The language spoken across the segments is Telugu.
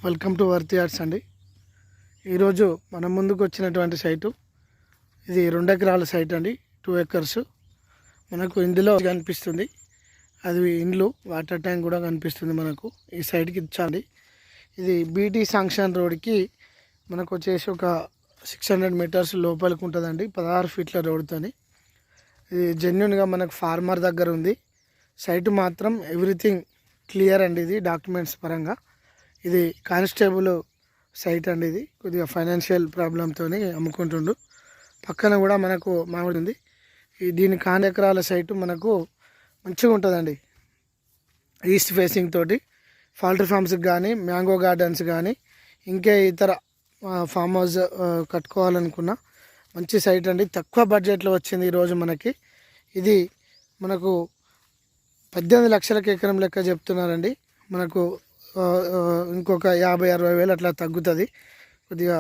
వెల్కమ్ టు వర్తి ఆర్ట్స్ అండి. ఈరోజు మన ముందుకు వచ్చినటువంటి సైటు ఇది 2 ఎకరాల సైట్ అండి. 2 acres మనకు ఇందులో కనిపిస్తుంది. అది ఇండ్లు వాటర్ ట్యాంక్ కూడా కనిపిస్తుంది మనకు ఈ సైడ్కి ఇచ్చాండి. ఇది బీటీ శాంక్షన్ రోడ్కి మనకు వచ్చేసి ఒక 600 meters లోపలికి ఉంటుందండి. 16 feet రోడ్తోని. ఇది జెన్యున్గా మనకు ఫార్మర్ దగ్గర ఉంది. సైట్ మాత్రం ఎవ్రీథింగ్ క్లియర్ అండి. ఇది డాక్యుమెంట్స్ పరంగా ఇది కానిస్టేబుల్ సైట్ అండి. ఇది కొద్దిగా ఫైనాన్షియల్ ప్రాబ్లంతో అమ్ముకుంటుండు. పక్కన కూడా మనకు మామిడి ఉంది. దీని 1 ఎకరాల సైటు మనకు మంచిగా ఉంటుందండి. ఈస్ట్ ఫేసింగ్ తోటి పౌల్ట్రీ ఫార్మ్స్కి కానీ మ్యాంగో గార్డెన్స్ కానీ ఇంకే ఇతర ఫామ్ హౌస్ కట్టుకోవాలనుకున్న మంచి సైట్ అండి. తక్కువ బడ్జెట్లో వచ్చింది ఈరోజు మనకి. ఇది మనకు 18 లక్షలకు ఎకరం లెక్క చెప్తున్నారండి. మనకు ఇంకొక 50-60 వేలు అట్లా తగ్గుతుంది. కొద్దిగా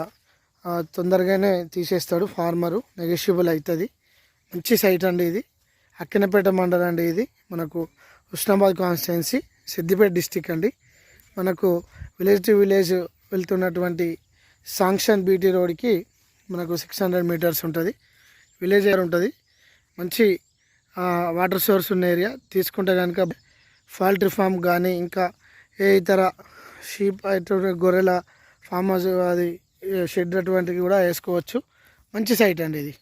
తొందరగానే తీసేస్తాడు ఫార్మరు. నెగోషియబుల్ అవుతుంది. మంచి సైట్ అండి. ఇది అక్కినపేట మండలం అండి. ఇది మనకు హుస్నాబాద్ కాన్స్టిట్యున్సీ, సిద్దిపేట డిస్టిక్ అండి. మనకు విలేజ్ టు విలేజ్ వెళ్తున్నటువంటి శాంక్షన్ బీటీ రోడ్కి మనకు 600 meters ఉంటుంది. విలేజ్ ఏరియా ఉంటుంది. మంచి వాటర్ సోర్స్ ఉన్న ఏరియా. తీసుకుంటే కనుక పౌల్ట్రీ ఫామ్ కానీ ఇంకా ఏ ఇతర షీప్ అటువంటి గొర్రెల ఫామ్ హౌస్ అది షెడ్ అటువంటివి కూడా వేసుకోవచ్చు. మంచి సైట్ అండి ఇది.